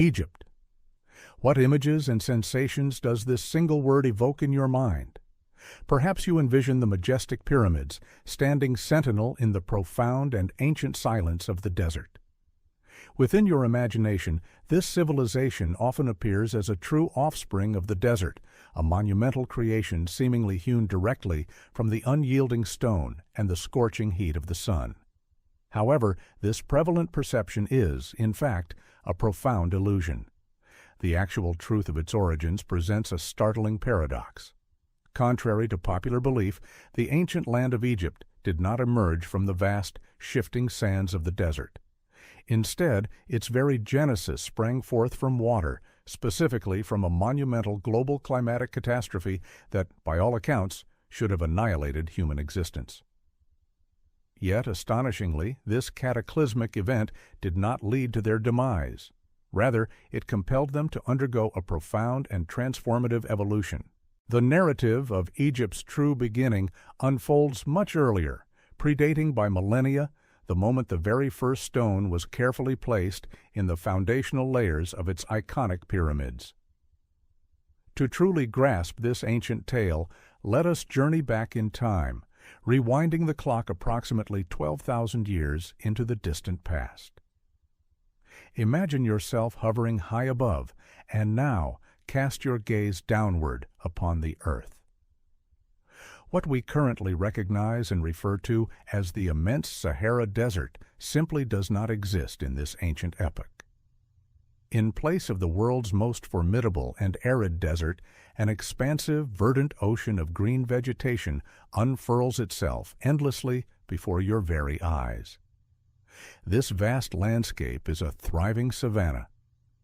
Egypt. What images and sensations does this single word evoke in your mind? Perhaps you envision the majestic pyramids standing sentinel in the profound and ancient silence of the desert. Within your imagination, this civilization often appears as a true offspring of the desert, a monumental creation seemingly hewn directly from the unyielding stone and the scorching heat of the sun. However, this prevalent perception is, in fact, a profound illusion. The actual truth of its origins presents a startling paradox. Contrary to popular belief, the ancient land of Egypt did not emerge from the vast, shifting sands of the desert. Instead, its very genesis sprang forth from water, specifically from a monumental global climatic catastrophe that, by all accounts, should have annihilated human existence. Yet, astonishingly, this cataclysmic event did not lead to their demise. Rather, it compelled them to undergo a profound and transformative evolution. The narrative of Egypt's true beginning unfolds much earlier, predating by millennia the moment the very first stone was carefully placed in the foundational layers of its iconic pyramids. To truly grasp this ancient tale, let us journey back in time, rewinding the clock approximately 12,000 years into the distant past. Imagine yourself hovering high above, and now cast your gaze downward upon the earth. What we currently recognize and refer to as the immense Sahara Desert simply does not exist in this ancient epoch. In place of the world's most formidable and arid desert, an expansive, verdant ocean of green vegetation unfurls itself endlessly before your very eyes. This vast landscape is a thriving savanna.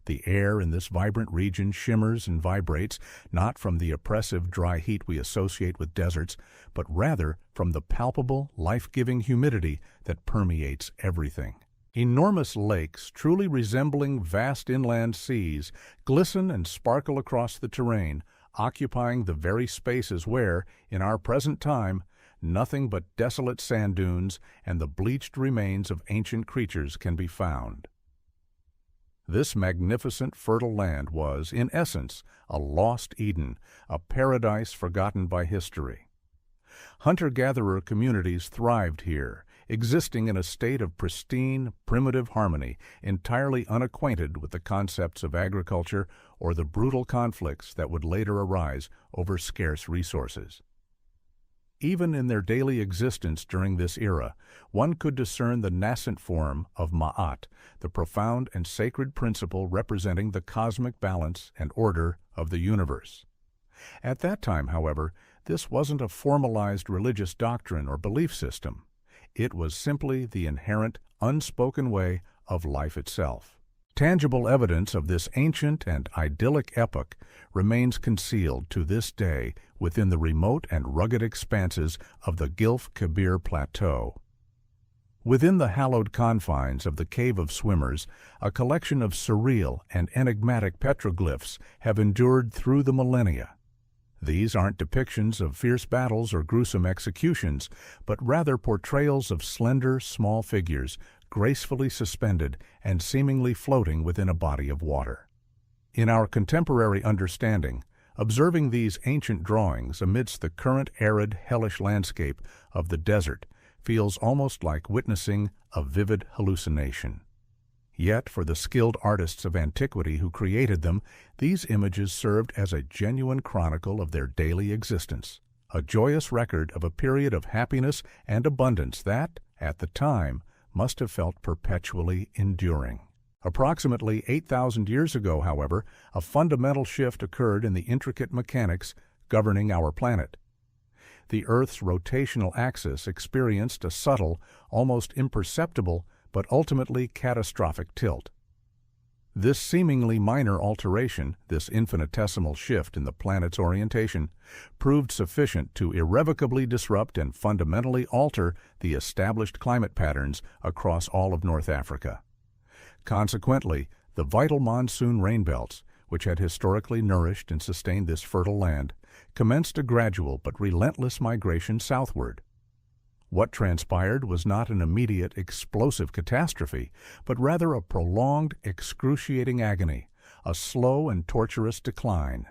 The air in this vibrant region shimmers and vibrates not from the oppressive dry heat we associate with deserts, but rather from the palpable, life-giving humidity that permeates everything. Enormous lakes, truly resembling vast inland seas, glisten and sparkle across the terrain, occupying the very spaces where, in our present time, nothing but desolate sand dunes and the bleached remains of ancient creatures can be found. This magnificent, fertile land was, in essence, a lost Eden, a paradise forgotten by history. Hunter-gatherer communities thrived here, existing in a state of pristine, primitive harmony, entirely unacquainted with the concepts of agriculture or the brutal conflicts that would later arise over scarce resources. Even in their daily existence during this era, one could discern the nascent form of Ma'at, the profound and sacred principle representing the cosmic balance and order of the universe. At that time, however, this wasn't a formalized religious doctrine or belief system. It was simply the inherent, unspoken way of life itself. Tangible evidence of this ancient and idyllic epoch remains concealed to this day within the remote and rugged expanses of the Gilf Kebir Plateau. Within the hallowed confines of the Cave of Swimmers, a collection of surreal and enigmatic petroglyphs have endured through the millennia. These aren't depictions of fierce battles or gruesome executions, but rather portrayals of slender, small figures, gracefully suspended and seemingly floating within a body of water. In our contemporary understanding, observing these ancient drawings amidst the current arid, hellish landscape of the desert feels almost like witnessing a vivid hallucination. Yet, for the skilled artists of antiquity who created them, these images served as a genuine chronicle of their daily existence, a joyous record of a period of happiness and abundance that, at the time, must have felt perpetually enduring. Approximately 8,000 years ago, however, a fundamental shift occurred in the intricate mechanics governing our planet. The Earth's rotational axis experienced a subtle, almost imperceptible, but ultimately catastrophic tilt. This seemingly minor alteration, this infinitesimal shift in the planet's orientation, proved sufficient to irrevocably disrupt and fundamentally alter the established climate patterns across all of North Africa. Consequently, the vital monsoon rainbelts, which had historically nourished and sustained this fertile land, commenced a gradual but relentless migration southward. What transpired was not an immediate, explosive catastrophe, but rather a prolonged, excruciating agony, a slow and torturous decline.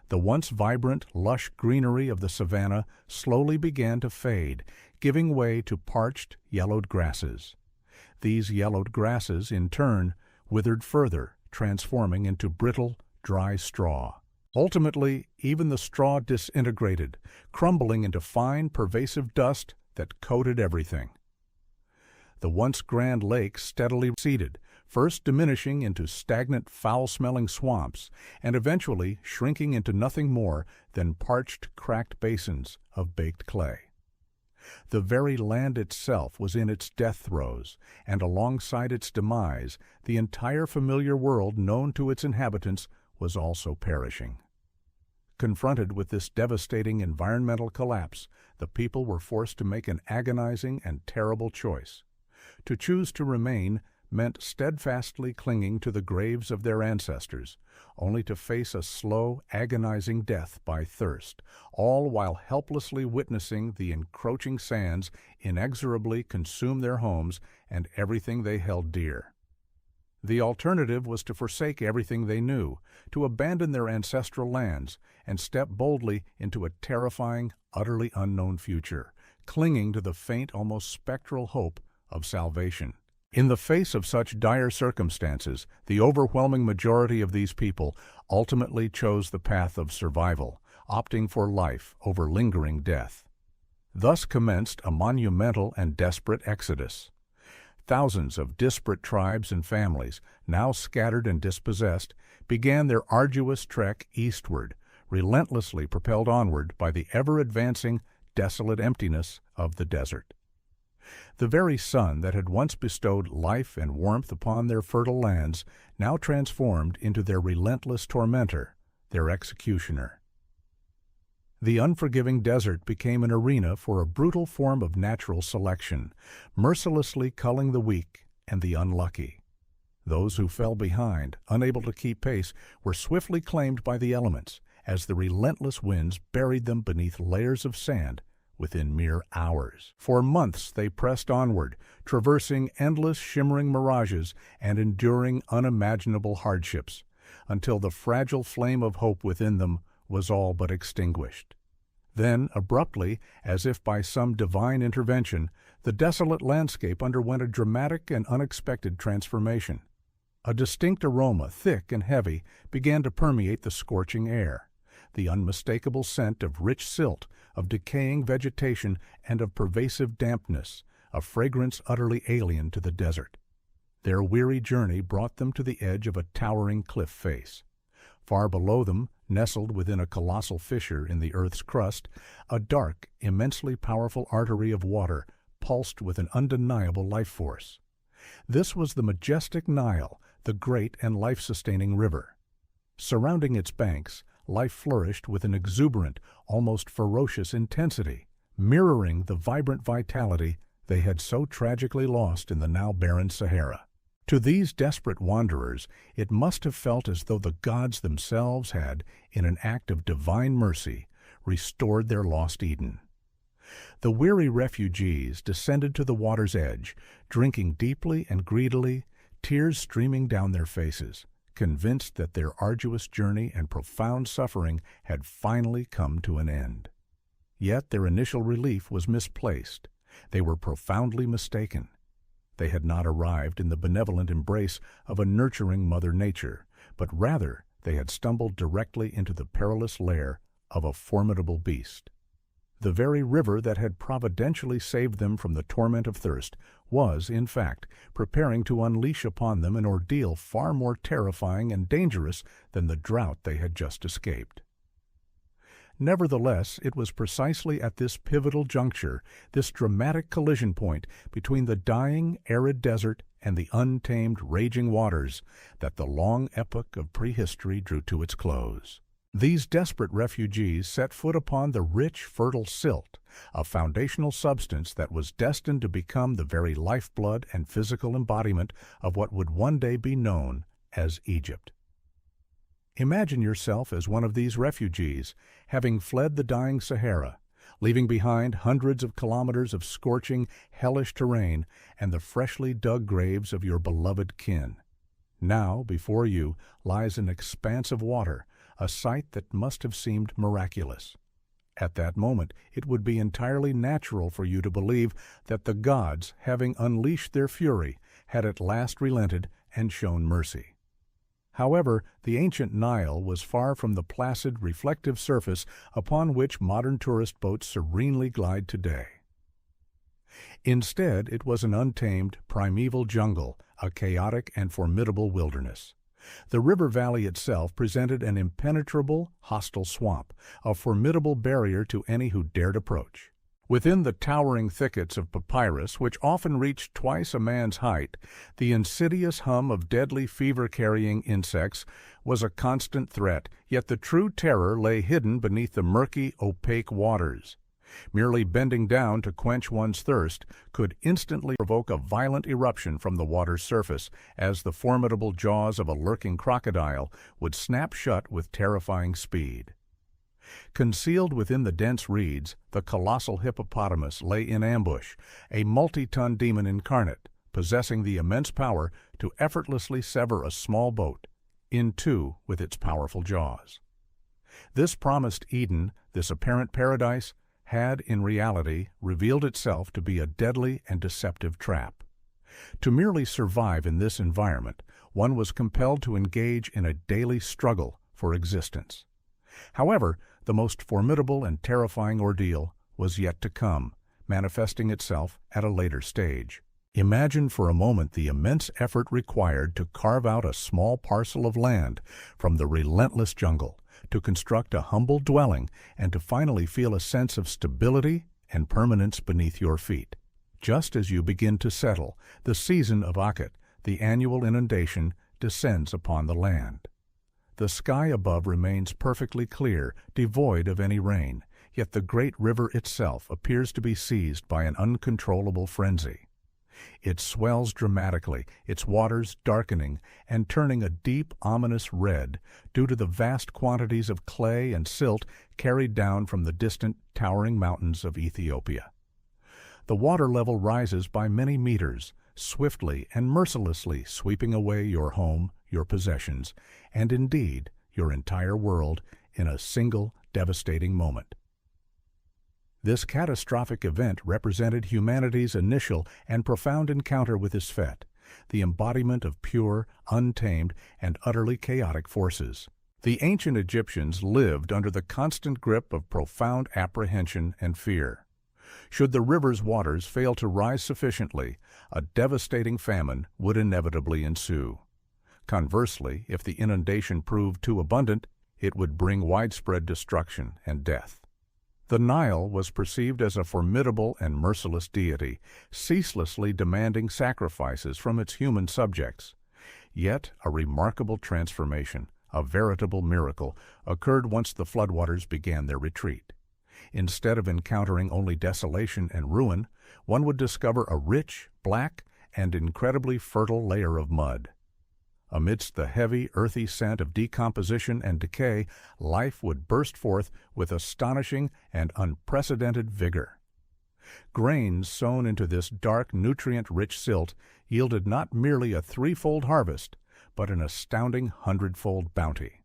The once vibrant, lush greenery of the savanna slowly began to fade, giving way to parched, yellowed grasses. These yellowed grasses, in turn, withered further, transforming into brittle, dry straw. Ultimately, even the straw disintegrated, crumbling into fine, pervasive dust that coated everything. The once grand lake steadily receded, first diminishing into stagnant, foul-smelling swamps, and eventually shrinking into nothing more than parched, cracked basins of baked clay. The very land itself was in its death throes, and alongside its demise, the entire familiar world known to its inhabitants was also perishing. Confronted with this devastating environmental collapse, the people were forced to make an agonizing and terrible choice. To choose to remain meant steadfastly clinging to the graves of their ancestors, only to face a slow, agonizing death by thirst, all while helplessly witnessing the encroaching sands inexorably consume their homes and everything they held dear. The alternative was to forsake everything they knew, to abandon their ancestral lands, and step boldly into a terrifying, utterly unknown future, clinging to the faint, almost spectral hope of salvation. In the face of such dire circumstances, the overwhelming majority of these people ultimately chose the path of survival, opting for life over lingering death. Thus commenced a monumental and desperate exodus. Thousands of disparate tribes and families, now scattered and dispossessed, began their arduous trek eastward, relentlessly propelled onward by the ever-advancing, desolate emptiness of the desert. The very sun that had once bestowed life and warmth upon their fertile lands now transformed into their relentless tormentor, their executioner. The unforgiving desert became an arena for a brutal form of natural selection, mercilessly culling the weak and the unlucky. Those who fell behind, unable to keep pace, were swiftly claimed by the elements, as the relentless winds buried them beneath layers of sand within mere hours. For months they pressed onward, traversing endless shimmering mirages and enduring unimaginable hardships, until the fragile flame of hope within them was all but extinguished. Then, abruptly, as if by some divine intervention, the desolate landscape underwent a dramatic and unexpected transformation. A distinct aroma, thick and heavy, began to permeate the scorching air. The unmistakable scent of rich silt, of decaying vegetation, and of pervasive dampness, a fragrance utterly alien to the desert. Their weary journey brought them to the edge of a towering cliff face. Far below them, nestled within a colossal fissure in the earth's crust, a dark, immensely powerful artery of water pulsed with an undeniable life force. This was the majestic Nile, the great and life-sustaining river. Surrounding its banks, life flourished with an exuberant, almost ferocious intensity, mirroring the vibrant vitality they had so tragically lost in the now barren Sahara. To these desperate wanderers, it must have felt as though the gods themselves had, in an act of divine mercy, restored their lost Eden. The weary refugees descended to the water's edge, drinking deeply and greedily, tears streaming down their faces, convinced that their arduous journey and profound suffering had finally come to an end. Yet their initial relief was misplaced. They were profoundly mistaken. They had not arrived in the benevolent embrace of a nurturing Mother Nature, but rather they had stumbled directly into the perilous lair of a formidable beast. The very river that had providentially saved them from the torment of thirst was, in fact, preparing to unleash upon them an ordeal far more terrifying and dangerous than the drought they had just escaped. Nevertheless, it was precisely at this pivotal juncture, this dramatic collision point between the dying, arid desert and the untamed, raging waters, that the long epoch of prehistory drew to its close. These desperate refugees set foot upon the rich, fertile silt, a foundational substance that was destined to become the very lifeblood and physical embodiment of what would one day be known as Egypt. Imagine yourself as one of these refugees, having fled the dying Sahara, leaving behind hundreds of kilometers of scorching, hellish terrain and the freshly dug graves of your beloved kin. Now, before you, lies an expanse of water, a sight that must have seemed miraculous. At that moment, it would be entirely natural for you to believe that the gods, having unleashed their fury, had at last relented and shown mercy. However, the ancient Nile was far from the placid, reflective surface upon which modern tourist boats serenely glide today. Instead, it was an untamed, primeval jungle, a chaotic and formidable wilderness. The river valley itself presented an impenetrable, hostile swamp, a formidable barrier to any who dared approach. Within the towering thickets of papyrus, which often reached twice a man's height, the insidious hum of deadly fever-carrying insects was a constant threat, yet the true terror lay hidden beneath the murky, opaque waters. Merely bending down to quench one's thirst could instantly provoke a violent eruption from the water's surface, as the formidable jaws of a lurking crocodile would snap shut with terrifying speed. Concealed within the dense reeds, the colossal hippopotamus lay in ambush, a multi-ton demon incarnate, possessing the immense power to effortlessly sever a small boat in two with its powerful jaws. This promised Eden, this apparent paradise, had in reality revealed itself to be a deadly and deceptive trap. To merely survive in this environment, one was compelled to engage in a daily struggle for existence. However, the most formidable and terrifying ordeal was yet to come, manifesting itself at a later stage. Imagine for a moment the immense effort required to carve out a small parcel of land from the relentless jungle, to construct a humble dwelling, and to finally feel a sense of stability and permanence beneath your feet. Just as you begin to settle, the season of Akhet, the annual inundation, descends upon the land. The sky above remains perfectly clear, devoid of any rain, yet the great river itself appears to be seized by an uncontrollable frenzy. It swells dramatically, its waters darkening and turning a deep, ominous red due to the vast quantities of clay and silt carried down from the distant, towering mountains of Ethiopia. The water level rises by many meters, swiftly and mercilessly sweeping away your home, your possessions, and indeed your entire world in a single devastating moment. This catastrophic event represented humanity's initial and profound encounter with Isfet, the embodiment of pure, untamed, and utterly chaotic forces. The ancient Egyptians lived under the constant grip of profound apprehension and fear. Should the river's waters fail to rise sufficiently, a devastating famine would inevitably ensue. Conversely, if the inundation proved too abundant, it would bring widespread destruction and death. The Nile was perceived as a formidable and merciless deity, ceaselessly demanding sacrifices from its human subjects. Yet a remarkable transformation, a veritable miracle, occurred once the floodwaters began their retreat. Instead of encountering only desolation and ruin, one would discover a rich, black, and incredibly fertile layer of mud. Amidst the heavy, earthy scent of decomposition and decay, life would burst forth with astonishing and unprecedented vigor. Grains sown into this dark, nutrient-rich silt yielded not merely a threefold harvest, but an astounding hundredfold bounty.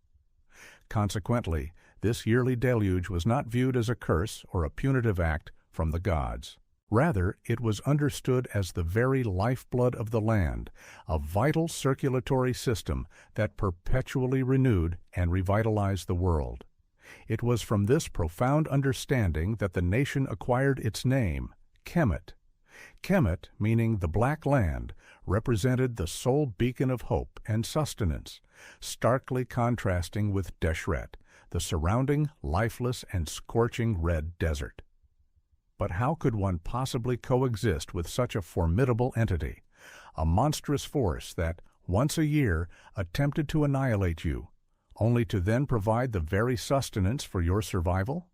Consequently, this yearly deluge was not viewed as a curse or a punitive act from the gods. Rather, it was understood as the very lifeblood of the land, a vital circulatory system that perpetually renewed and revitalized the world. It was from this profound understanding that the nation acquired its name, Kemet. Kemet, meaning the Black Land, represented the sole beacon of hope and sustenance, starkly contrasting with Deshret, the surrounding, lifeless, and scorching red desert. But how could one possibly coexist with such a formidable entity, a monstrous force that, once a year, attempted to annihilate you, only to then provide the very sustenance for your survival?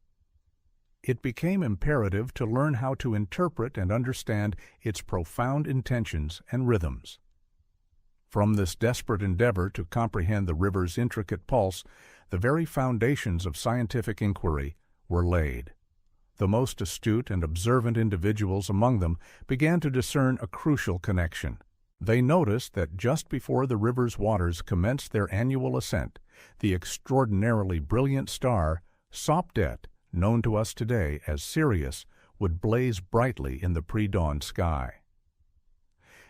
It became imperative to learn how to interpret and understand its profound intentions and rhythms. From this desperate endeavor to comprehend the river's intricate pulse, the very foundations of scientific inquiry were laid. The most astute and observant individuals among them began to discern a crucial connection. They noticed that just before the river's waters commenced their annual ascent, the extraordinarily brilliant star, Sopdet, known to us today as Sirius, would blaze brightly in the pre-dawn sky.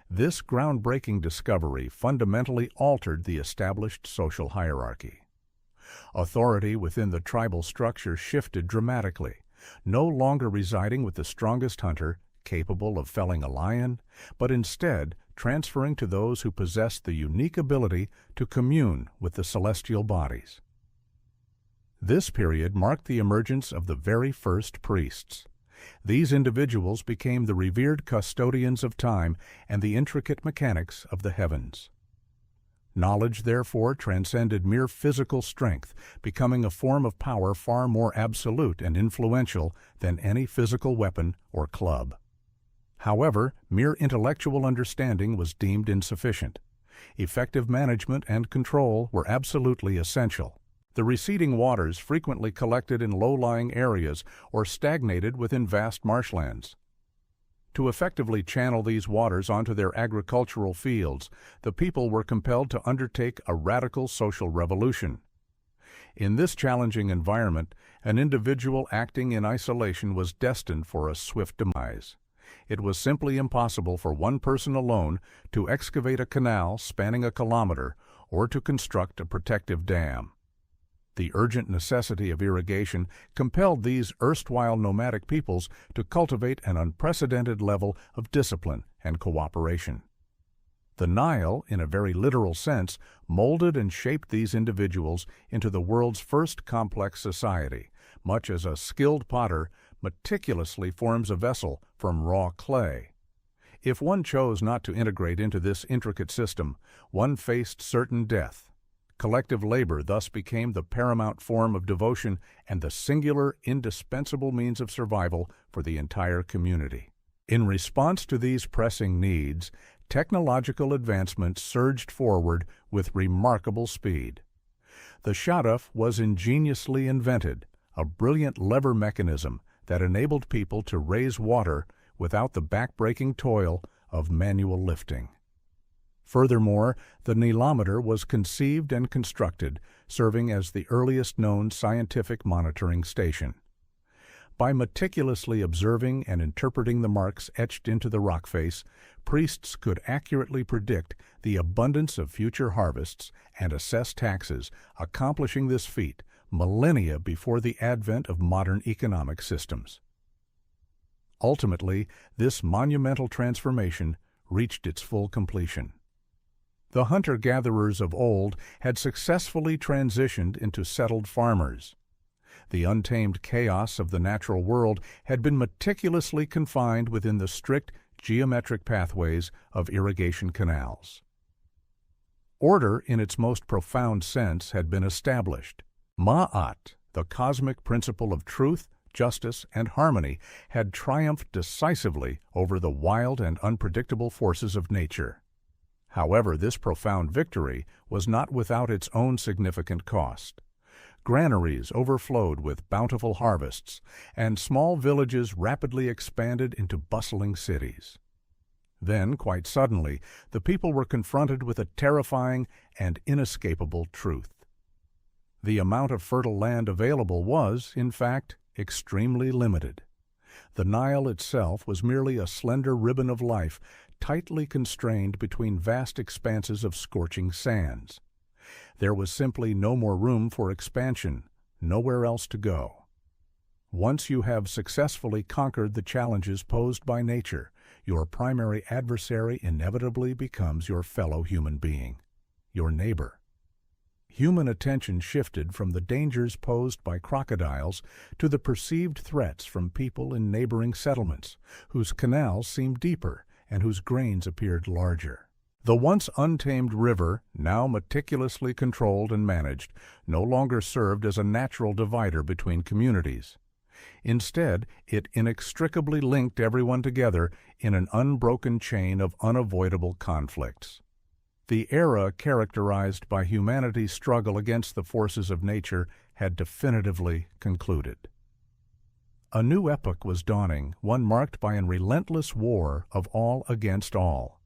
This groundbreaking discovery fundamentally altered the established social hierarchy. Authority within the tribal structure shifted dramatically, no longer residing with the strongest hunter, capable of felling a lion, but instead transferring to those who possessed the unique ability to commune with the celestial bodies. This period marked the emergence of the very first priests. These individuals became the revered custodians of time and the intricate mechanics of the heavens. Knowledge, therefore, transcended mere physical strength, becoming a form of power far more absolute and influential than any physical weapon or club. However, mere intellectual understanding was deemed insufficient. Effective management and control were absolutely essential. The receding waters frequently collected in low-lying areas or stagnated within vast marshlands. To effectively channel these waters onto their agricultural fields, the people were compelled to undertake a radical social revolution. In this challenging environment, an individual acting in isolation was destined for a swift demise. It was simply impossible for one person alone to excavate a canal spanning a kilometer or to construct a protective dam. The urgent necessity of irrigation compelled these erstwhile nomadic peoples to cultivate an unprecedented level of discipline and cooperation. The Nile, in a very literal sense, molded and shaped these individuals into the world's first complex society, much as a skilled potter meticulously forms a vessel from raw clay. If one chose not to integrate into this intricate system, one faced certain death. Collective labor thus became the paramount form of devotion and the singular, indispensable means of survival for the entire community. In response to these pressing needs, technological advancements surged forward with remarkable speed. The shaduf was ingeniously invented, a brilliant lever mechanism that enabled people to raise water without the back-breaking toil of manual lifting. Furthermore, the nilometer was conceived and constructed, serving as the earliest known scientific monitoring station. By meticulously observing and interpreting the marks etched into the rock face, priests could accurately predict the abundance of future harvests and assess taxes, accomplishing this feat millennia before the advent of modern economic systems. Ultimately, this monumental transformation reached its full completion. The hunter-gatherers of old had successfully transitioned into settled farmers. The untamed chaos of the natural world had been meticulously confined within the strict geometric pathways of irrigation canals. Order, in its most profound sense, had been established. Ma'at, the cosmic principle of truth, justice, and harmony, had triumphed decisively over the wild and unpredictable forces of nature. However, this profound victory was not without its own significant cost. Granaries overflowed with bountiful harvests, and small villages rapidly expanded into bustling cities. Then, quite suddenly, the people were confronted with a terrifying and inescapable truth. The amount of fertile land available was, in fact, extremely limited. The Nile itself was merely a slender ribbon of life, tightly constrained between vast expanses of scorching sands. There was simply no more room for expansion, nowhere else to go. Once you have successfully conquered the challenges posed by nature, your primary adversary inevitably becomes your fellow human being, your neighbor. Human attention shifted from the dangers posed by crocodiles to the perceived threats from people in neighboring settlements, whose canals seemed deeper and whose grains appeared larger. The once untamed river, now meticulously controlled and managed, no longer served as a natural divider between communities. Instead, it inextricably linked everyone together in an unbroken chain of unavoidable conflicts. The era characterized by humanity's struggle against the forces of nature had definitively concluded. A new epoch was dawning, one marked by a relentless war of all against all.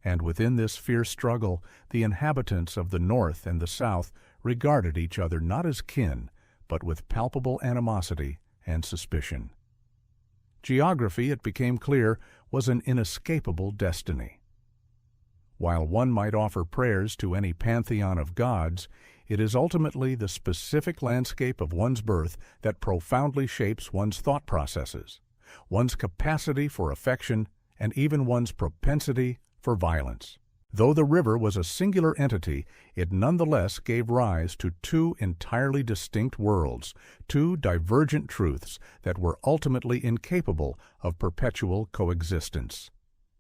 And within this fierce struggle, the inhabitants of the North and the South regarded each other not as kin, but with palpable animosity and suspicion. Geography, it became clear, was an inescapable destiny. While one might offer prayers to any pantheon of gods, it is ultimately the specific landscape of one's birth that profoundly shapes one's thought processes, one's capacity for affection, and even one's propensity for violence. Though the river was a singular entity, it nonetheless gave rise to two entirely distinct worlds, two divergent truths that were ultimately incapable of perpetual coexistence.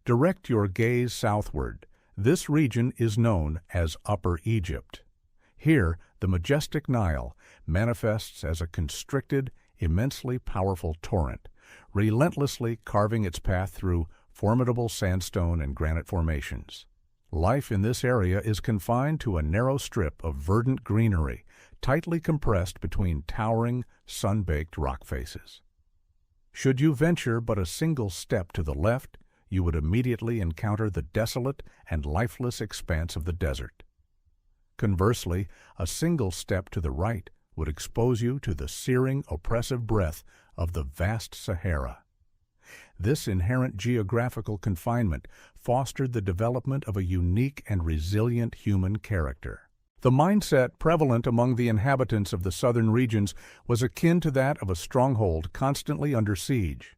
Direct your gaze southward. This region is known as Upper Egypt. Here, the majestic Nile manifests as a constricted, immensely powerful torrent, relentlessly carving its path through formidable sandstone and granite formations. Life in this area is confined to a narrow strip of verdant greenery, tightly compressed between towering, sun-baked rock faces. Should you venture but a single step to the left, you would immediately encounter the desolate and lifeless expanse of the desert. Conversely, a single step to the right would expose you to the searing, oppressive breath of the vast Sahara. This inherent geographical confinement fostered the development of a unique and resilient human character. The mindset prevalent among the inhabitants of the southern regions was akin to that of a stronghold constantly under siege.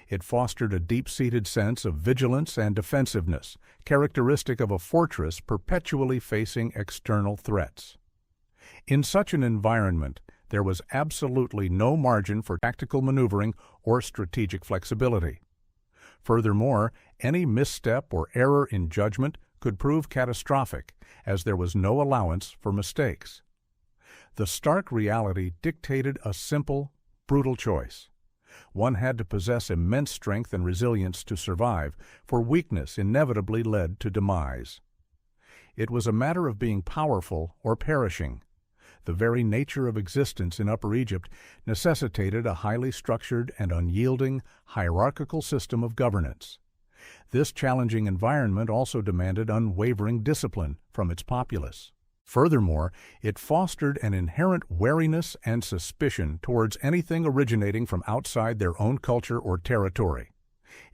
It fostered a deep-seated sense of vigilance and defensiveness, characteristic of a fortress perpetually facing external threats. In such an environment, there was absolutely no margin for tactical maneuvering or strategic flexibility. Furthermore, any misstep or error in judgment could prove catastrophic, as there was no allowance for mistakes. The stark reality dictated a simple, brutal choice. One had to possess immense strength and resilience to survive, for weakness inevitably led to demise. It was a matter of being powerful or perishing. The very nature of existence in Upper Egypt necessitated a highly structured and unyielding hierarchical system of governance. This challenging environment also demanded unwavering discipline from its populace. Furthermore, it fostered an inherent wariness and suspicion towards anything originating from outside their own culture or territory.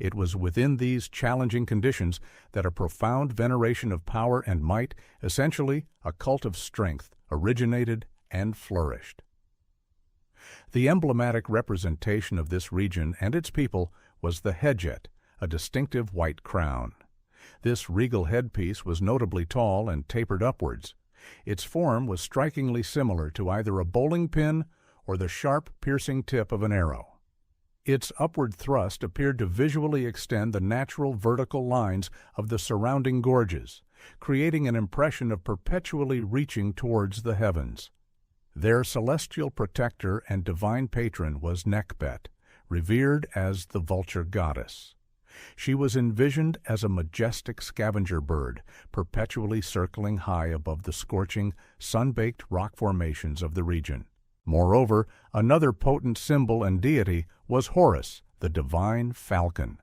It was within these challenging conditions that a profound veneration of power and might, essentially a cult of strength, originated and flourished. The emblematic representation of this region and its people was the hedjet, a distinctive white crown. This regal headpiece was notably tall and tapered upwards. Its form was strikingly similar to either a bowling pin or the sharp, piercing tip of an arrow. Its upward thrust appeared to visually extend the natural vertical lines of the surrounding gorges, creating an impression of perpetually reaching towards the heavens. Their celestial protector and divine patron was Nekhbet, revered as the vulture goddess. She was envisioned as a majestic scavenger bird, perpetually circling high above the scorching, sun-baked rock formations of the region. Moreover, another potent symbol and deity was Horus, the divine falcon.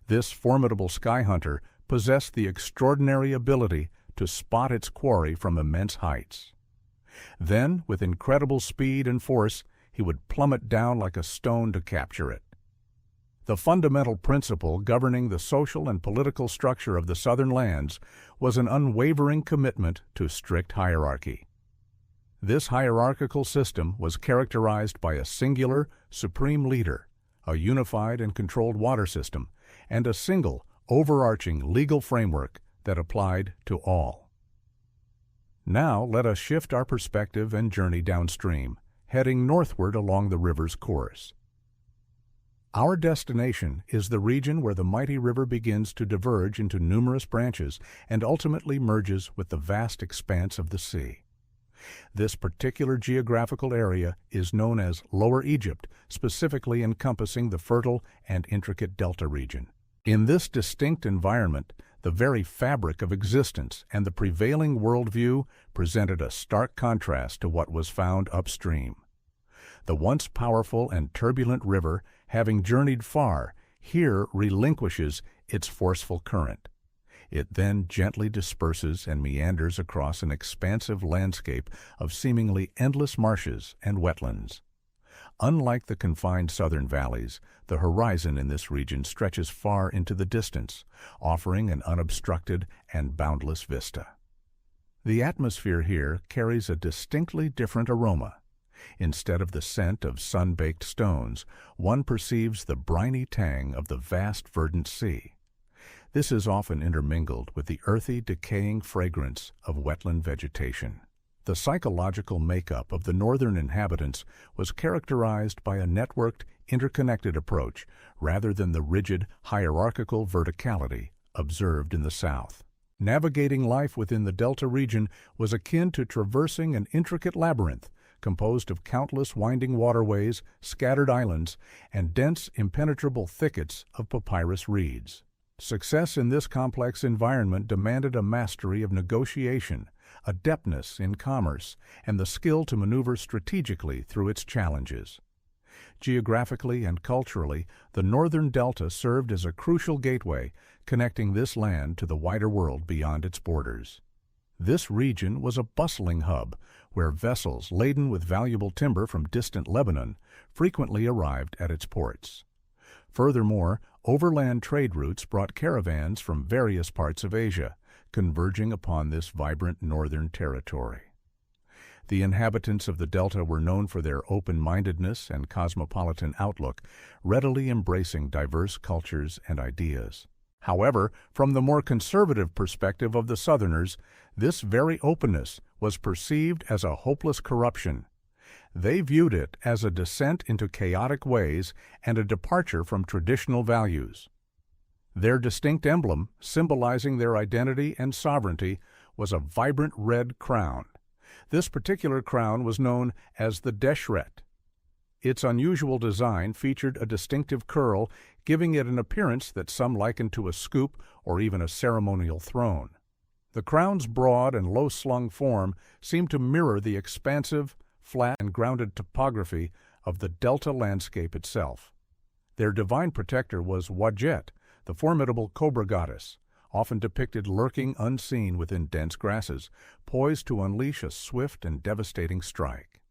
This formidable sky hunter possessed the extraordinary ability to spot its quarry from immense heights. Then, with incredible speed and force, he would plummet down like a stone to capture it. The fundamental principle governing the social and political structure of the southern lands was an unwavering commitment to strict hierarchy. This hierarchical system was characterized by a singular, supreme leader, a unified and controlled water system, and a single, overarching legal framework that applied to all. Now let us shift our perspective and journey downstream, heading northward along the river's course. Our destination is the region where the mighty river begins to diverge into numerous branches and ultimately merges with the vast expanse of the sea. This particular geographical area is known as Lower Egypt, specifically encompassing the fertile and intricate delta region. In this distinct environment, the very fabric of existence and the prevailing worldview presented a stark contrast to what was found upstream. The once powerful and turbulent river, having journeyed far, here relinquishes its forceful current. It then gently disperses and meanders across an expansive landscape of seemingly endless marshes and wetlands. Unlike the confined southern valleys, the horizon in this region stretches far into the distance, offering an unobstructed and boundless vista. The atmosphere here carries a distinctly different aroma. Instead of the scent of sun-baked stones, one perceives the briny tang of the vast verdant sea. This is often intermingled with the earthy, decaying fragrance of wetland vegetation. The psychological makeup of the northern inhabitants was characterized by a networked, interconnected approach rather than the rigid, hierarchical verticality observed in the south. Navigating life within the Delta region was akin to traversing an intricate labyrinth composed of countless winding waterways, scattered islands, and dense, impenetrable thickets of papyrus reeds. Success in this complex environment demanded a mastery of negotiation, adeptness in commerce, and the skill to maneuver strategically through its challenges. Geographically and culturally, the northern delta served as a crucial gateway connecting this land to the wider world beyond its borders. This region was a bustling hub where vessels laden with valuable timber from distant Lebanon frequently arrived at its ports. Furthermore, overland trade routes brought caravans from various parts of Asia, converging upon this vibrant northern territory. The inhabitants of the Delta were known for their open-mindedness and cosmopolitan outlook, readily embracing diverse cultures and ideas. However, from the more conservative perspective of the Southerners, this very openness was perceived as a hopeless corruption. They viewed it as a descent into chaotic ways and a departure from traditional values. Their distinct emblem, symbolizing their identity and sovereignty, was a vibrant red crown. This particular crown was known as the deshret. Its unusual design featured a distinctive curl, giving it an appearance that some likened to a scoop or even a ceremonial throne. The crown's broad and low-slung form seemed to mirror the expansive, flat and grounded topography of the delta landscape itself. Their divine protector was Wadjet, the formidable cobra goddess, often depicted lurking unseen within dense grasses, poised to unleash a swift and devastating strike.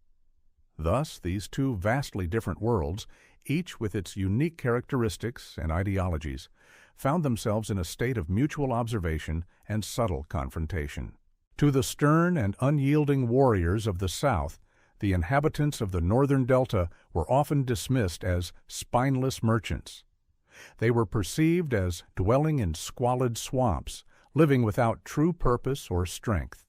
Thus, these two vastly different worlds, each with its unique characteristics and ideologies, found themselves in a state of mutual observation and subtle confrontation. To the stern and unyielding warriors of the South, the inhabitants of the northern delta were often dismissed as spineless merchants. They were perceived as dwelling in squalid swamps, living without true purpose or strength.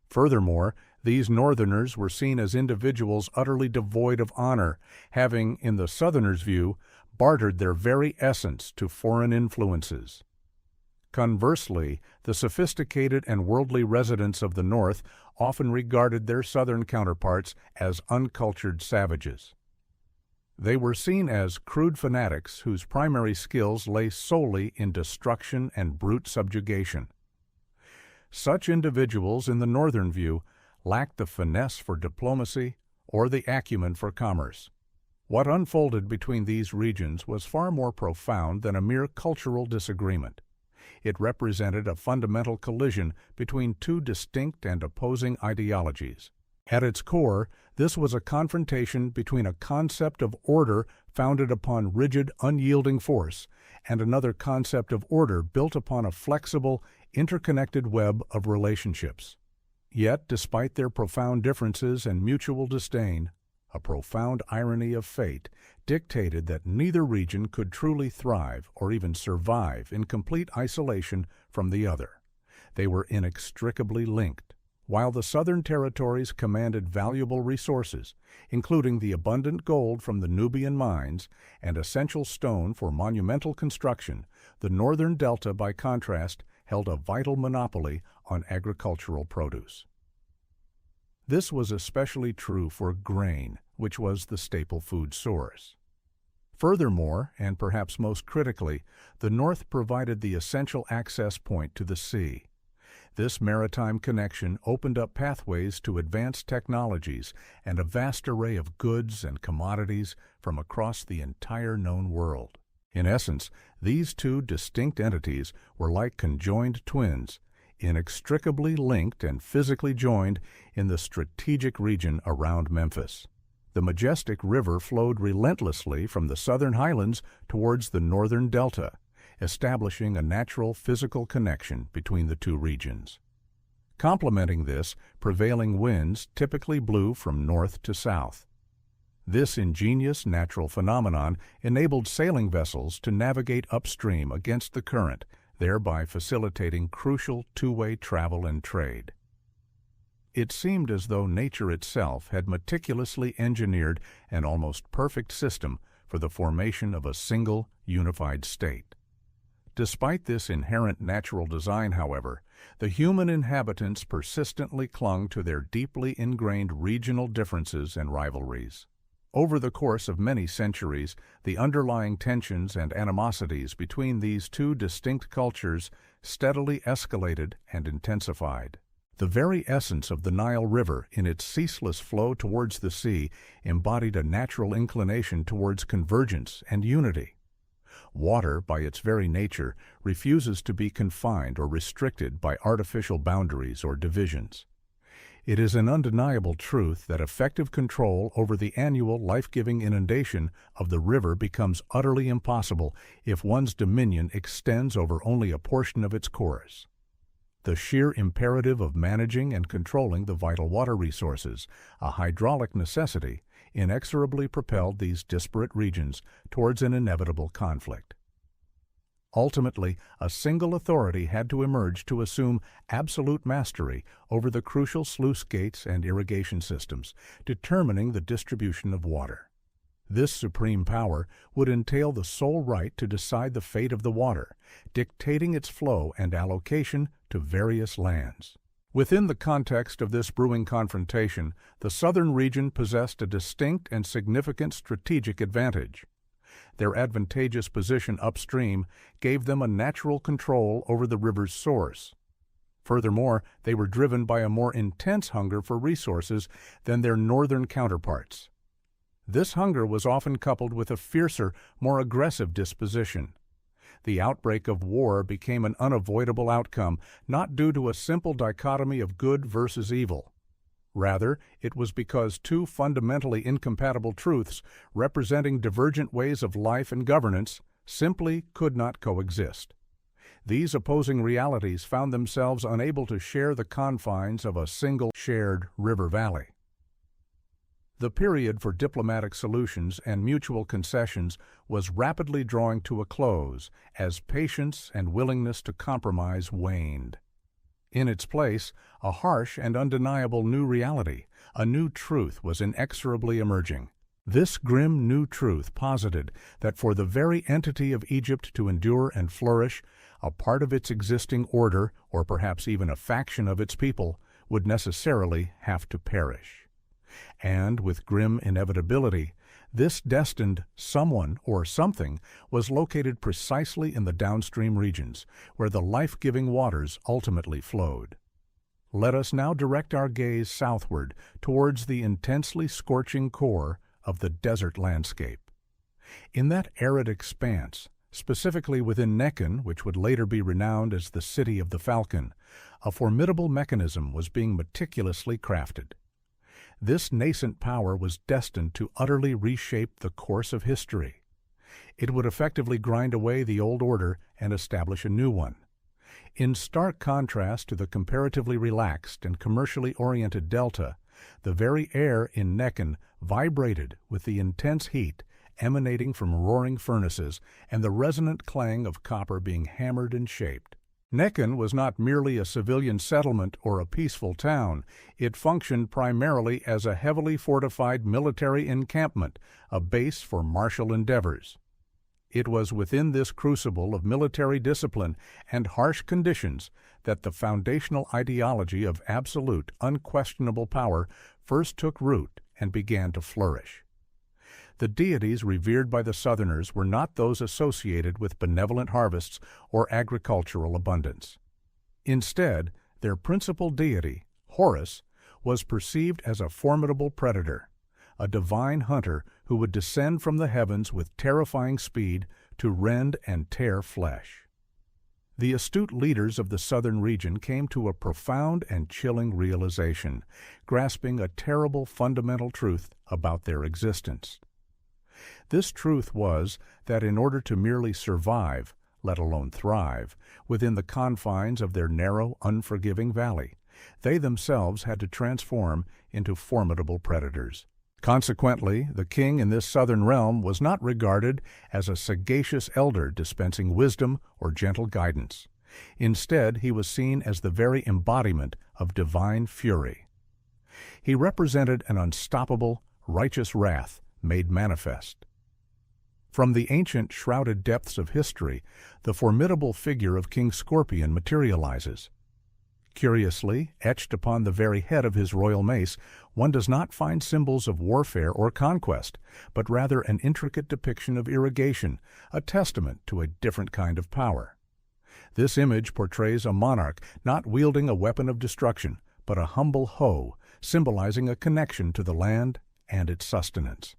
Furthermore, these northerners were seen as individuals utterly devoid of honor, having, in the Southerners' view, bartered their very essence to foreign influences. Conversely, the sophisticated and worldly residents of the North often regarded their Southern counterparts as uncultured savages. They were seen as crude fanatics whose primary skills lay solely in destruction and brute subjugation. Such individuals, in the Northern view, lacked the finesse for diplomacy or the acumen for commerce. What unfolded between these regions was far more profound than a mere cultural disagreement. It represented a fundamental collision between two distinct and opposing ideologies. At its core, this was a confrontation between a concept of order founded upon rigid, unyielding force and another concept of order built upon a flexible, interconnected web of relationships. Yet, despite their profound differences and mutual disdain, a profound irony of fate dictated that neither region could truly thrive or even survive in complete isolation from the other. They were inextricably linked. While the southern territories commanded valuable resources, including the abundant gold from the Nubian mines and essential stone for monumental construction, the northern delta, by contrast, held a vital monopoly on agricultural produce. This was especially true for grain, which was the staple food source. Furthermore, and perhaps most critically, the North provided the essential access point to the sea. This maritime connection opened up pathways to advanced technologies and a vast array of goods and commodities from across the entire known world. In essence, these two distinct entities were like conjoined twins, inextricably linked and physically joined in the strategic region around Memphis. The majestic river flowed relentlessly from the southern highlands towards the northern delta, establishing a natural physical connection between the two regions. Complementing this, prevailing winds typically blew from north to south. This ingenious natural phenomenon enabled sailing vessels to navigate upstream against the current, thereby facilitating crucial two-way travel and trade. It seemed as though nature itself had meticulously engineered an almost perfect system for the formation of a single, unified state. Despite this inherent natural design, however, the human inhabitants persistently clung to their deeply ingrained regional differences and rivalries. Over the course of many centuries, the underlying tensions and animosities between these two distinct cultures steadily escalated and intensified. The very essence of the Nile River, in its ceaseless flow towards the sea, embodied a natural inclination towards convergence and unity. Water, by its very nature, refuses to be confined or restricted by artificial boundaries or divisions. It is an undeniable truth that effective control over the annual life-giving inundation of the river becomes utterly impossible if one's dominion extends over only a portion of its course. The sheer imperative of managing and controlling the vital water resources, a hydraulic necessity, inexorably propelled these disparate regions towards an inevitable conflict. Ultimately, a single authority had to emerge to assume absolute mastery over the crucial sluice gates and irrigation systems, determining the distribution of water. This supreme power would entail the sole right to decide the fate of the water, dictating its flow and allocation to various lands. Within the context of this brewing confrontation, the southern region possessed a distinct and significant strategic advantage. Their advantageous position upstream gave them a natural control over the river's source. Furthermore, they were driven by a more intense hunger for resources than their northern counterparts. This hunger was often coupled with a fiercer, more aggressive disposition. The outbreak of war became an unavoidable outcome, not due to a simple dichotomy of good versus evil. Rather, it was because two fundamentally incompatible truths, representing divergent ways of life and governance, simply could not coexist. These opposing realities found themselves unable to share the confines of a single shared river valley. The period for diplomatic solutions and mutual concessions was rapidly drawing to a close as patience and willingness to compromise waned. In its place, a harsh and undeniable new reality, a new truth, was inexorably emerging. This grim new truth posited that for the very entity of Egypt to endure and flourish, a part of its existing order, or perhaps even a faction of its people, would necessarily have to perish. And, with grim inevitability, this destined someone or something was located precisely in the downstream regions, where the life-giving waters ultimately flowed. Let us now direct our gaze southward towards the intensely scorching core of the desert landscape. In that arid expanse, specifically within Nekhen, which would later be renowned as the City of the Falcon, a formidable mechanism was being meticulously crafted. This nascent power was destined to utterly reshape the course of history. It would effectively grind away the old order and establish a new one. In stark contrast to the comparatively relaxed and commercially oriented delta, the very air in Nekhen vibrated with the intense heat emanating from roaring furnaces and the resonant clang of copper being hammered and shaped. Nekhen was not merely a civilian settlement or a peaceful town. It functioned primarily as a heavily fortified military encampment, a base for martial endeavors. It was within this crucible of military discipline and harsh conditions that the foundational ideology of absolute, unquestionable power first took root and began to flourish. The deities revered by the Southerners were not those associated with benevolent harvests or agricultural abundance. Instead, Their principal deity, Horus, was perceived as a formidable predator, a divine hunter who would descend from the heavens with terrifying speed to rend and tear flesh. The astute leaders of the southern region came to a profound and chilling realization, grasping a terrible fundamental truth about their existence. This truth was that in order to merely survive, let alone thrive, within the confines of their narrow, unforgiving valley, they themselves had to transform into formidable predators. Consequently, the king in this southern realm was not regarded as a sagacious elder dispensing wisdom or gentle guidance. Instead, he was seen as the very embodiment of divine fury. He represented an unstoppable, righteous wrath made manifest. From the ancient shrouded depths of history, the formidable figure of King Scorpion materializes. Curiously, etched upon the very head of his royal mace, one does not find symbols of warfare or conquest, but rather an intricate depiction of irrigation, a testament to a different kind of power. This image portrays a monarch not wielding a weapon of destruction, but a humble hoe, symbolizing a connection to the land and its sustenance.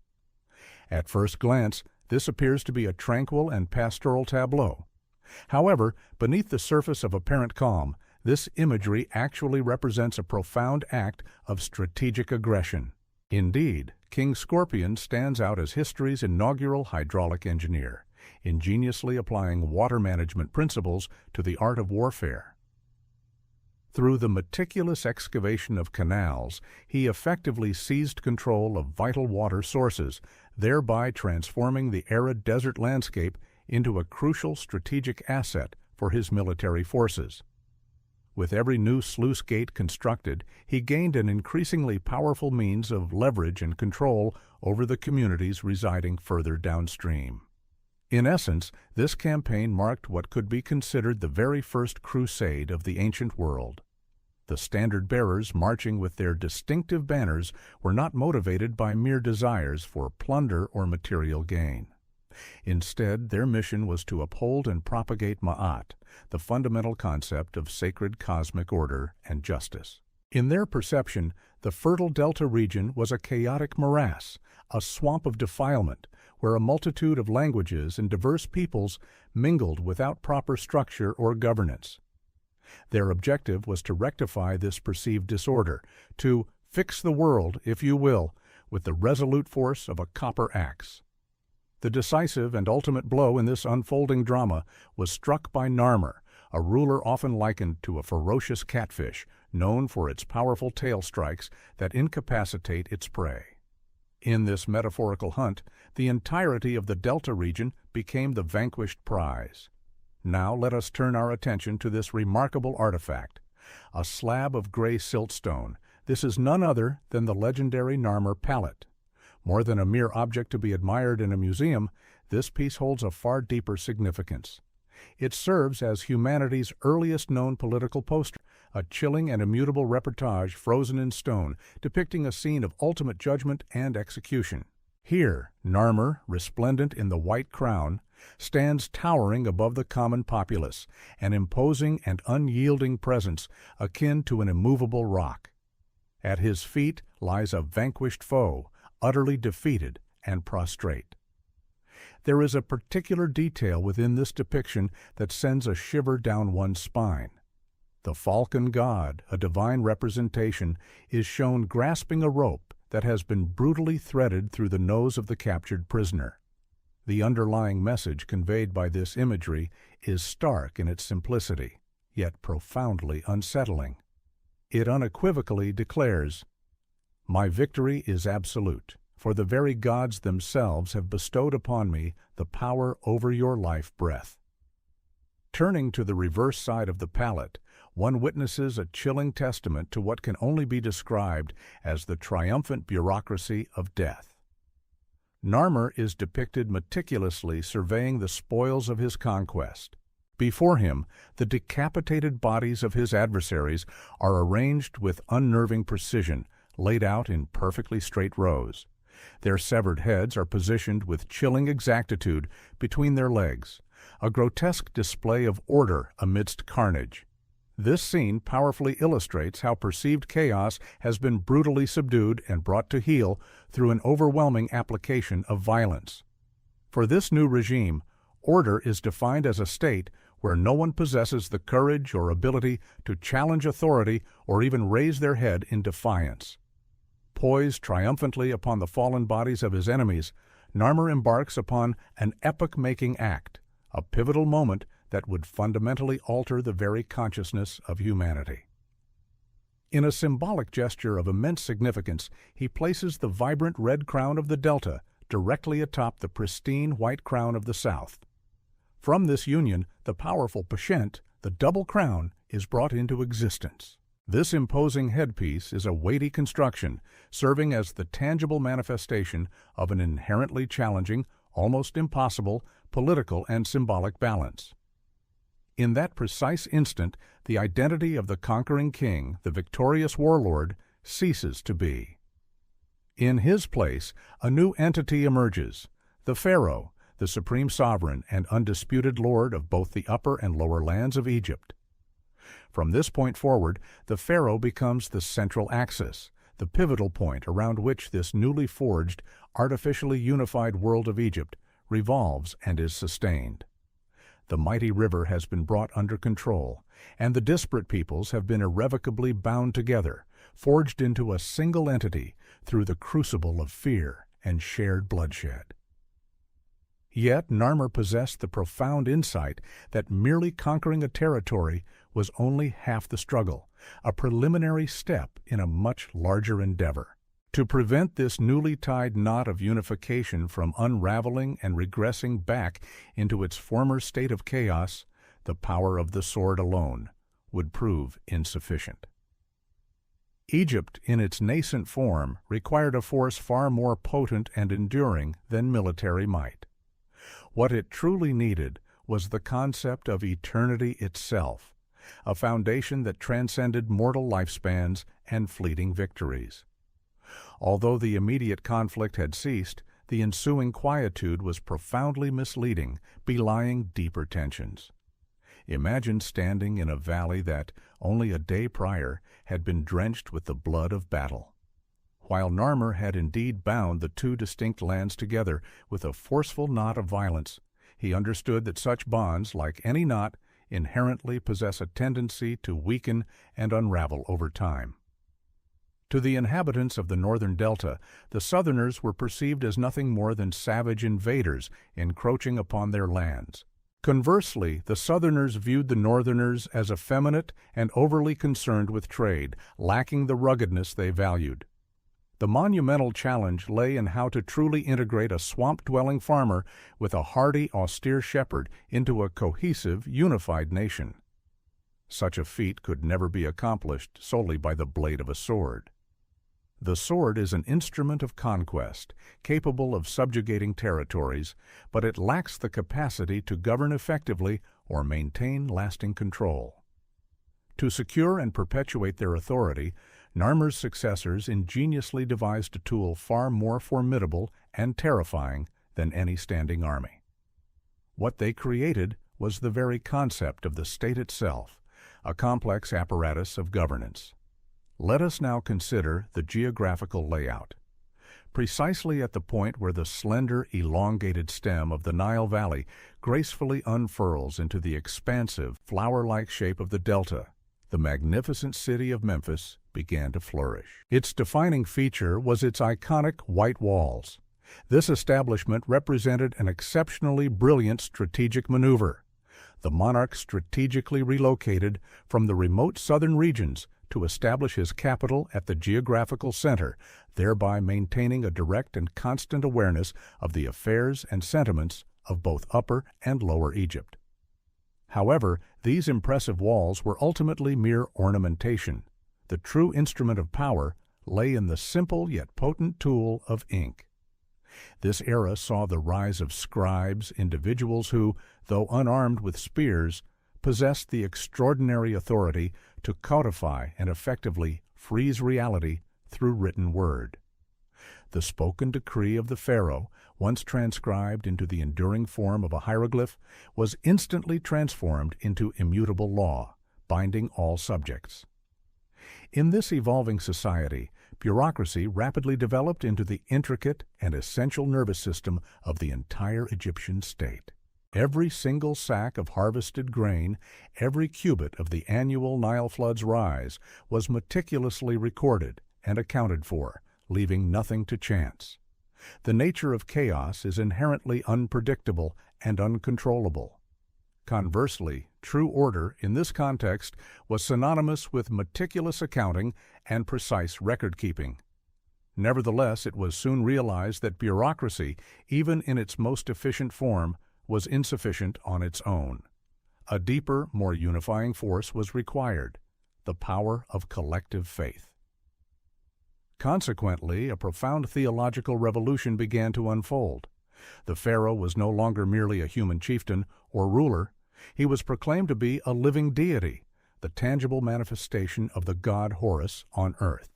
At first glance, this appears to be a tranquil and pastoral tableau. However, beneath the surface of apparent calm, this imagery actually represents a profound act of strategic aggression. Indeed, King Scorpion stands out as history's inaugural hydraulic engineer, ingeniously applying water management principles to the art of warfare. Through the meticulous excavation of canals, he effectively seized control of vital water sources, thereby transforming the arid desert landscape into a crucial strategic asset for his military forces. With every new sluice gate constructed, he gained an increasingly powerful means of leverage and control over the communities residing further downstream. In essence, this campaign marked what could be considered the very first crusade of the ancient world. The standard-bearers marching with their distinctive banners were not motivated by mere desires for plunder or material gain. Instead, their mission was to uphold and propagate Ma'at, the fundamental concept of sacred cosmic order and justice. In their perception, the fertile delta region was a chaotic morass, a swamp of defilement, where a multitude of languages and diverse peoples mingled without proper structure or governance. Their objective was to rectify this perceived disorder, to fix the world, if you will, with the resolute force of a copper axe. The decisive and ultimate blow in this unfolding drama was struck by Narmer, a ruler often likened to a ferocious catfish, known for its powerful tail strikes that incapacitate its prey. In this metaphorical hunt, the entirety of the Delta region became the vanquished prize. Now let us turn our attention to this remarkable artifact, a slab of gray siltstone. This is none other than the legendary Narmer pallet. More than a mere object to be admired in a museum, this piece holds a far deeper significance. It serves as humanity's earliest known political poster, a chilling and immutable reportage frozen in stone, depicting a scene of ultimate judgment and execution. Here, Narmer, resplendent in the white crown, stands towering above the common populace, an imposing and unyielding presence akin to an immovable rock. At his feet lies a vanquished foe, utterly defeated and prostrate. There is a particular detail within this depiction that sends a shiver down one's spine. The falcon god, a divine representation, is shown grasping a rope that has been brutally threaded through the nose of the captured prisoner. The underlying message conveyed by this imagery is stark in its simplicity, yet profoundly unsettling. It unequivocally declares, "My victory is absolute, for the very gods themselves have bestowed upon me the power over your life breath." Turning to the reverse side of the pallet, one witnesses a chilling testament to what can only be described as the triumphant bureaucracy of death. Narmer is depicted meticulously surveying the spoils of his conquest. Before him, the decapitated bodies of his adversaries are arranged with unnerving precision, laid out in perfectly straight rows. Their severed heads are positioned with chilling exactitude between their legs, a grotesque display of order amidst carnage. This scene powerfully illustrates how perceived chaos has been brutally subdued and brought to heel through an overwhelming application of violence. For this new regime, order is defined as a state where no one possesses the courage or ability to challenge authority or even raise their head in defiance. Poised triumphantly upon the fallen bodies of his enemies, Narmer embarks upon an epoch-making act, a pivotal moment that would fundamentally alter the very consciousness of humanity. In a symbolic gesture of immense significance, he places the vibrant red crown of the Delta directly atop the pristine white crown of the South. From this union, the powerful Pashent, the double crown, is brought into existence. This imposing headpiece is a weighty construction, serving as the tangible manifestation of an inherently challenging, almost impossible, political and symbolic balance. In that precise instant, the identity of the conquering king, the victorious warlord, ceases to be. In his place, a new entity emerges, the pharaoh, the supreme sovereign and undisputed lord of both the upper and lower lands of Egypt. From this point forward, the pharaoh becomes the central axis, the pivotal point around which this newly forged, artificially unified world of Egypt revolves and is sustained. The mighty river has been brought under control, and the disparate peoples have been irrevocably bound together, forged into a single entity through the crucible of fear and shared bloodshed. Yet Narmer possessed the profound insight that merely conquering a territory was only half the struggle, a preliminary step in a much larger endeavor. To prevent this newly tied knot of unification from unraveling and regressing back into its former state of chaos, the power of the sword alone would prove insufficient. Egypt, in its nascent form, required a force far more potent and enduring than military might. What it truly needed was the concept of eternity itself, a foundation that transcended mortal lifespans and fleeting victories. Although the immediate conflict had ceased, the ensuing quietude was profoundly misleading, belying deeper tensions. Imagine standing in a valley that, only a day prior, had been drenched with the blood of battle. While Narmer had indeed bound the two distinct lands together with a forceful knot of violence, he understood that such bonds, like any knot, inherently possess a tendency to weaken and unravel over time. To the inhabitants of the northern delta, the southerners were perceived as nothing more than savage invaders encroaching upon their lands. Conversely, the southerners viewed the northerners as effeminate and overly concerned with trade, lacking the ruggedness they valued. The monumental challenge lay in how to truly integrate a swamp-dwelling farmer with a hardy, austere shepherd into a cohesive, unified nation. Such a feat could never be accomplished solely by the blade of a sword. The sword is an instrument of conquest, capable of subjugating territories, but it lacks the capacity to govern effectively or maintain lasting control. To secure and perpetuate their authority, Narmer's successors ingeniously devised a tool far more formidable and terrifying than any standing army. What they created was the very concept of the state itself, a complex apparatus of governance. Let us now consider the geographical layout. Precisely at the point where the slender, elongated stem of the Nile Valley gracefully unfurls into the expansive, flower-like shape of the delta, the magnificent city of Memphis began to flourish. Its defining feature was its iconic white walls. This establishment represented an exceptionally brilliant strategic maneuver. The monarch strategically relocated from the remote southern regions to establish his capital at the geographical center, thereby maintaining a direct and constant awareness of the affairs and sentiments of both Upper and Lower Egypt. However, these impressive walls were ultimately mere ornamentation. The true instrument of power lay in the simple yet potent tool of ink. This era saw the rise of scribes, individuals who, though unarmed with spears, possessed the extraordinary authority to codify and effectively freeze reality through written word. The spoken decree of the pharaoh, once transcribed into the enduring form of a hieroglyph, was instantly transformed into immutable law, binding all subjects. In this evolving society, bureaucracy rapidly developed into the intricate and essential nervous system of the entire Egyptian state. Every single sack of harvested grain, every cubit of the annual Nile flood's rise, was meticulously recorded and accounted for, leaving nothing to chance. The nature of chaos is inherently unpredictable and uncontrollable. Conversely, true order in this context was synonymous with meticulous accounting and precise record-keeping. Nevertheless, it was soon realized that bureaucracy, even in its most efficient form, was insufficient on its own. A deeper, more unifying force was required, the power of collective faith. Consequently, a profound theological revolution began to unfold. The pharaoh was no longer merely a human chieftain or ruler. He was proclaimed to be a living deity, the tangible manifestation of the god Horus on earth.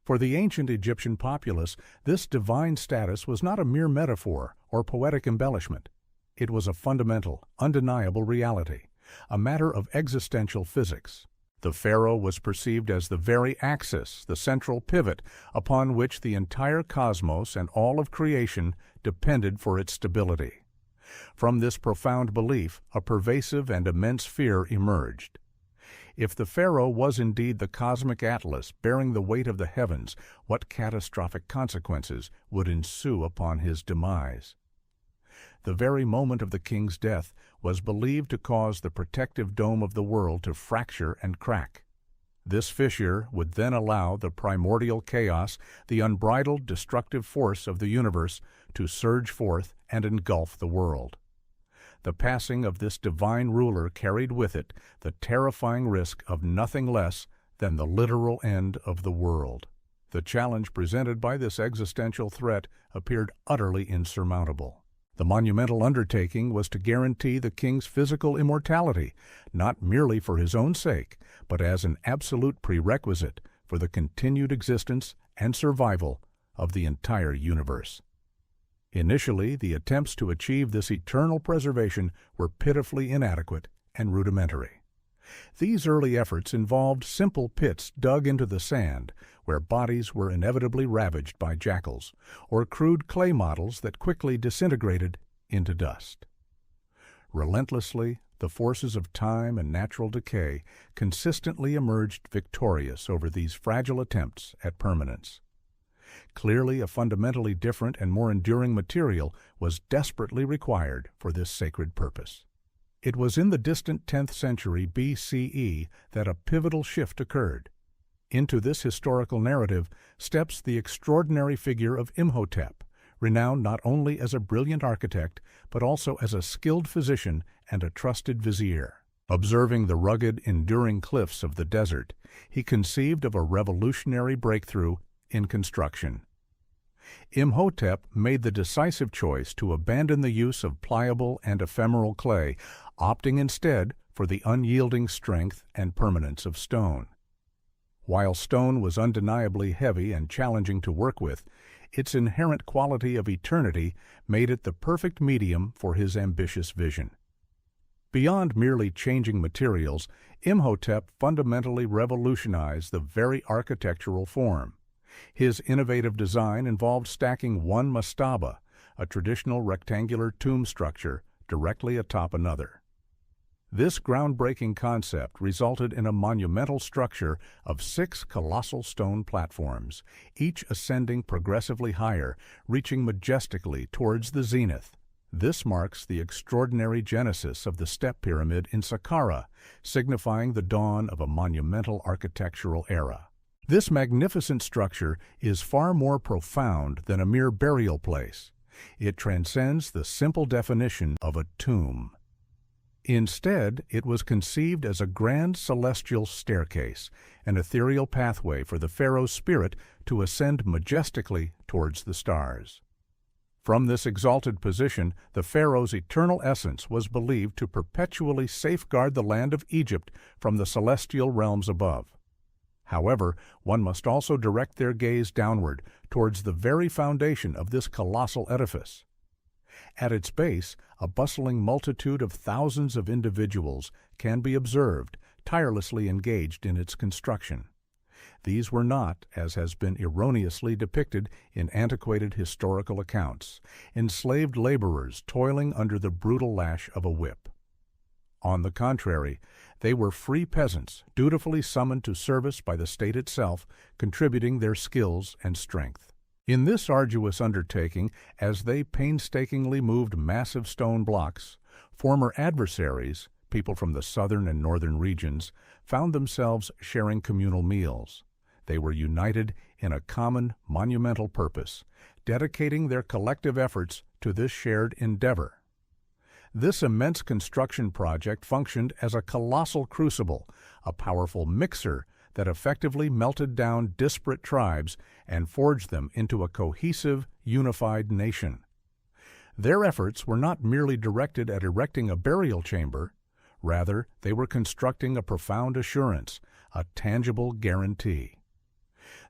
For the ancient Egyptian populace, this divine status was not a mere metaphor or poetic embellishment. It was a fundamental, undeniable reality, a matter of existential physics. The pharaoh was perceived as the very axis, the central pivot, upon which the entire cosmos and all of creation depended for its stability. From this profound belief, a pervasive and immense fear emerged. If the pharaoh was indeed the cosmic atlas bearing the weight of the heavens, what catastrophic consequences would ensue upon his demise? The very moment of the king's death was believed to cause the protective dome of the world to fracture and crack. This fissure would then allow the primordial chaos, the unbridled destructive force of the universe, to surge forth and engulf the world. The passing of this divine ruler carried with it the terrifying risk of nothing less than the literal end of the world. The challenge presented by this existential threat appeared utterly insurmountable. The monumental undertaking was to guarantee the king's physical immortality, not merely for his own sake, but as an absolute prerequisite for the continued existence and survival of the entire universe. Initially, the attempts to achieve this eternal preservation were pitifully inadequate and rudimentary. These early efforts involved simple pits dug into the sand, where bodies were inevitably ravaged by jackals, or crude clay models that quickly disintegrated into dust. Relentlessly, the forces of time and natural decay consistently emerged victorious over these fragile attempts at permanence. Clearly, a fundamentally different and more enduring material was desperately required for this sacred purpose. It was in the distant 10th century BCE that a pivotal shift occurred. Into this historical narrative steps the extraordinary figure of Imhotep, renowned not only as a brilliant architect, but also as a skilled physician and a trusted vizier. Observing the rugged, enduring cliffs of the desert, he conceived of a revolutionary breakthrough in construction. Imhotep made the decisive choice to abandon the use of pliable and ephemeral clay, opting instead for the unyielding strength and permanence of stone. While stone was undeniably heavy and challenging to work with, its inherent quality of eternity made it the perfect medium for his ambitious vision. Beyond merely changing materials, Imhotep fundamentally revolutionized the very architectural form. His innovative design involved stacking one mastaba, a traditional rectangular tomb structure, directly atop another. This groundbreaking concept resulted in a monumental structure of 6 colossal stone platforms, each ascending progressively higher, reaching majestically towards the zenith. This marks the extraordinary genesis of the step pyramid in Saqqara, signifying the dawn of a monumental architectural era. This magnificent structure is far more profound than a mere burial place. It transcends the simple definition of a tomb. Instead, it was conceived as a grand celestial staircase, an ethereal pathway for the pharaoh's spirit to ascend majestically towards the stars. From this exalted position, the pharaoh's eternal essence was believed to perpetually safeguard the land of Egypt from the celestial realms above. However, one must also direct their gaze downward, towards the very foundation of this colossal edifice. At its base, a bustling multitude of thousands of individuals can be observed, tirelessly engaged in its construction. These were not, as has been erroneously depicted in antiquated historical accounts, enslaved laborers toiling under the brutal lash of a whip. On the contrary, they were free peasants, dutifully summoned to service by the state itself, contributing their skills and strength. In this arduous undertaking, as they painstakingly moved massive stone blocks, former adversaries, people from the southern and northern regions, found themselves sharing communal meals. They were united in a common, monumental purpose, dedicating their collective efforts to this shared endeavor. This immense construction project functioned as a colossal crucible, a powerful mixer that effectively melted down disparate tribes and forged them into a cohesive, unified nation. Their efforts were not merely directed at erecting a burial chamber. Rather, they were constructing a profound assurance, a tangible guarantee.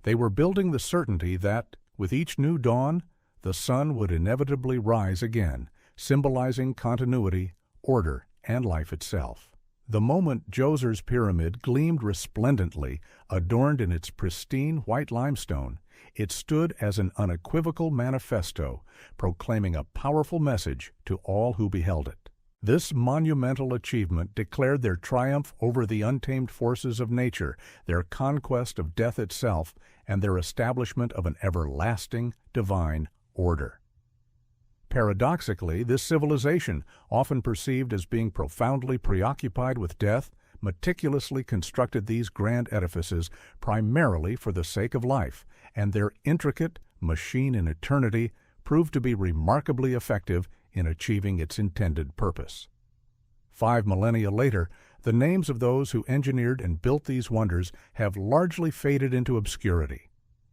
They were building the certainty that, with each new dawn, the sun would inevitably rise again, symbolizing continuity, order, and life itself. The moment Djoser's pyramid gleamed resplendently, adorned in its pristine white limestone, it stood as an unequivocal manifesto, proclaiming a powerful message to all who beheld it. This monumental achievement declared their triumph over the untamed forces of nature, their conquest of death itself, and their establishment of an everlasting, divine order. Paradoxically, this civilization, often perceived as being profoundly preoccupied with death, meticulously constructed these grand edifices primarily for the sake of life, and their intricate machine in eternity proved to be remarkably effective in achieving its intended purpose. 5 millennia later, the names of those who engineered and built these wonders have largely faded into obscurity,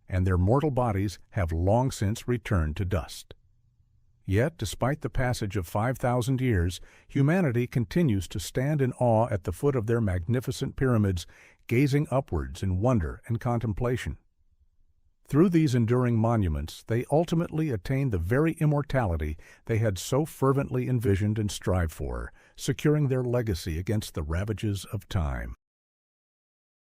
and their mortal bodies have long since returned to dust. Yet, despite the passage of 5,000 years, humanity continues to stand in awe at the foot of their magnificent pyramids, gazing upwards in wonder and contemplation. Through these enduring monuments, they ultimately attained the very immortality they had so fervently envisioned and strived for, securing their legacy against the ravages of time.